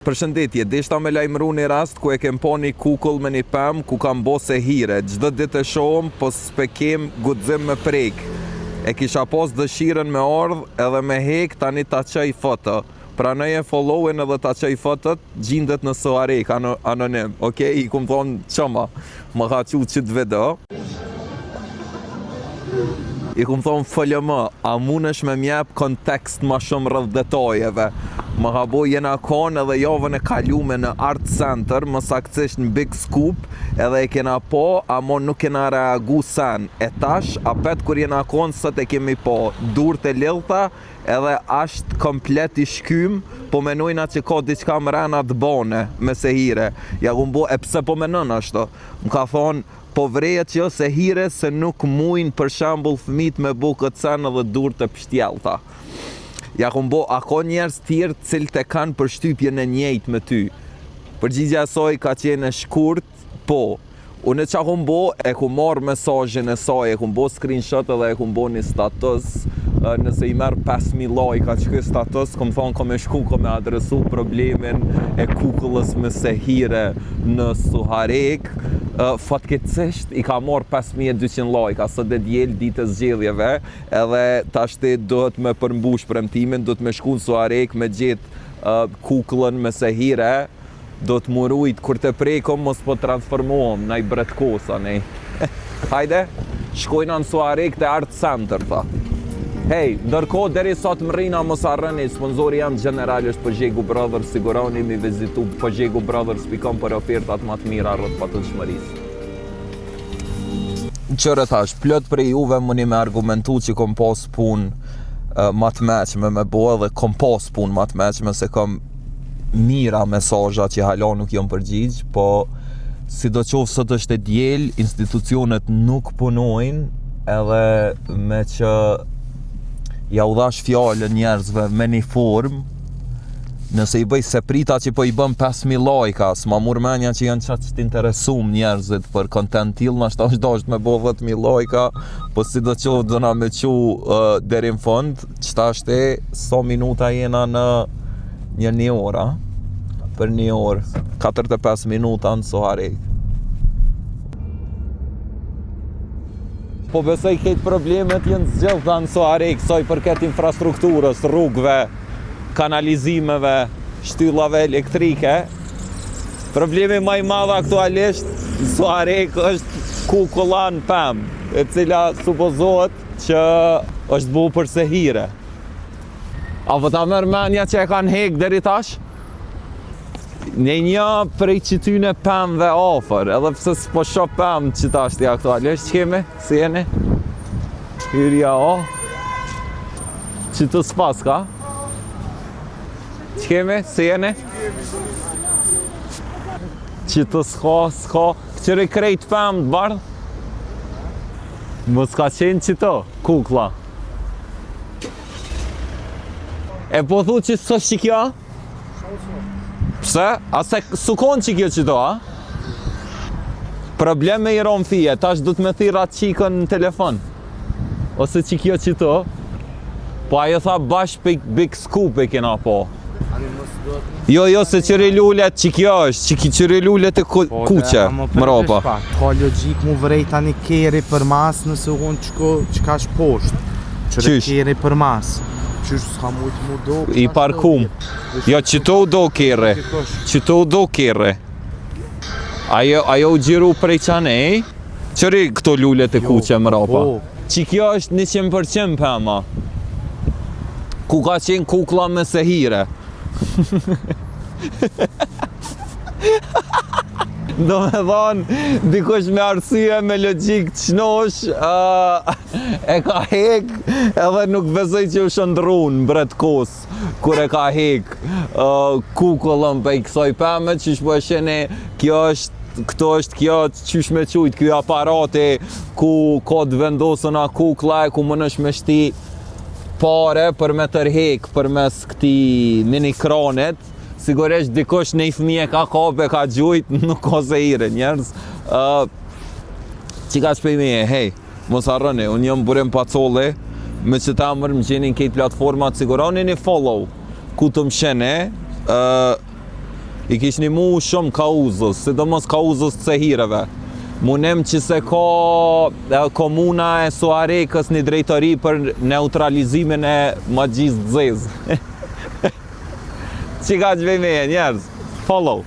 Përshëndetje, deshta me lajmëru një rast ku e kem po një kukull me një pem ku kam bo se hire. Gjdo ditë e shohëm, po s'pe kem guxim me prek. E kisha pos dëshiren me ardh edhe me hek tani ta qaj foto. Pra në e followin edhe ta qaj fotot, gjindet në Soarek, anonim. Okej, i kum thonë qëma, më ka qu qëtë video. I kum thonë FLM, a munesh me mjep kontekst ma shumë rrëdh detajeve. Më ka bo jena konë edhe javën e kalume në Art Center, më saktësisht në Big Scoop, edhe e kena po, amo nuk kena reagu sen. E tash, apet kur jena konë, sët e kemi po, dur të lilta, edhe ashtë komplet i shkym, po menojna që ka diçka më rena të bone, me se hire. Ja ku mbo, e pse po menon ashtu? Më ka thonë, po vrejet që se hire se nuk mujnë për shambull fëmit me bu këtë sen edhe dur të pështjelta. Ja ku mbo, a ka njerës tjerë cilë të kanë përshtypje në njejtë me ty? Përgjigja saj ka qenë shkurt, po. Unë që ku mbo, e ku marrë mesazhin e saj, e ku mbo screenshot edhe e ku mbo një status, nëse i merë 5.000 like që këtë status, kom thonë kom e shku, kom e adresu problemin e kukullës me se hire në Soarek. Fatkeqësisht i ka marrë 5.200 like, asë dhe djelë ditë e zgjedhjeve, edhe tashti duhet me përmbush premtimin, duhet me shku në Soarek me gjithë kukullën me se hire, do të murujt, kur të prekom, mos po transformohem, na i bretkosa, ne. Hajde, shkojna në Soarek të Art Center, tha. Hej, ndërko, deri sot më rrina mos arrëni, sponsori jam general është Pajegu Brothers, siguroni mi vizitu pajeguBrothers.com për ofertat më të mira rrët patënshmërisë. Qërë thash, plot për juve mëni me argumentu që kom pas pun ma të meqme me bo edhe kom pas pun ma të meqme se kom mira mesazha që hala nuk jom përgjigj, po si do qovë sot është e djel, institucionet nuk punojnë edhe me që ja u dhash fjallën njerëzve me një form, nëse i bëj se prita që po i bëm 5.000 lajka, s'ma murmenja që janë qatë që t'interesum njerëzit për kontent t'il, nashta është dasht me bo 10.000 lajka, po si do qovë do na me qu deri në fund, qëta është e, so minuta jena në një ora, për një orë, 45 minuta në Soarek. Po besoj këtë problemet jenë zgjidhta në Soarek, soj përket infrastrukturës, rrugëve, kanalizimeve, shtyllave elektrike. Problemi më i madh aktualisht në Soarek është kukulla në pemë, e cila supozohet që është bu për se hire. Apo ta merr mendja që e kanë hek deri tash? Në një prej qytyne pëmëve ofër, edhe pse s'po shoh pëmë që tash t'i aktualisht, që kemi? Si jeni? Hyrja o? Që të s'pas ka? Që kemi? Si jeni? Që të s'ka? Këqëri krejt pëmë të bardh? Mos ka qenë që të, kukla. E po thu që s'o që kjo? Pse? Ase sukon që kjo qito, a? Probleme i ronë fije, tash du të me thira qikën në telefon. Ose që kjo qito. Po ajo tha bash Big Scoop e kena po. Jo, se qëri lullet që kjo është, që qëri lullet e kuqe, më ropa. Ka logik mu vrej tani keri për mas nëse unë që ka shposht. Qëre keri për mas. Qysh s'ka mujtë mu do... I parkum. Jo, qëto do kere. Qëto do kere. Ajo u gjiru prej qanej? Qëri këto lullet e kuqe më rapa? Që kjo është 100% pëma. Ku ka qenë kukla me se hire. Do me thonë, dikush me arsye, me logjik të qnosh, e ka hek, edhe nuk besoj që u shëndrun bret kos, kur e ka hek kukullën për i kësoj pëme, që shpo e shene, këto është kjo qysh me qujt, kjo aparate ku ka të vendosën a kukla, ku më nësh me shti pare për me tërhek për mes këti mini kranet. Sigurisht dikush në i fëmije ka kape, ka gjujt, nuk ka se hire njerëz. Që ka shpej me e, hej, mos arrëni, unë jam burim pacole, me që ta mërë më gjenin këtë platformat, siguroni një follow, ku të më shene, I kishni mu shumë kauzës, sidomos kauzës të sehireve. Munem që se ka komuna e Suarekës një drejtori për neutralizimin e magjisë të zezë. Që ka që vej me njerëz? Follow.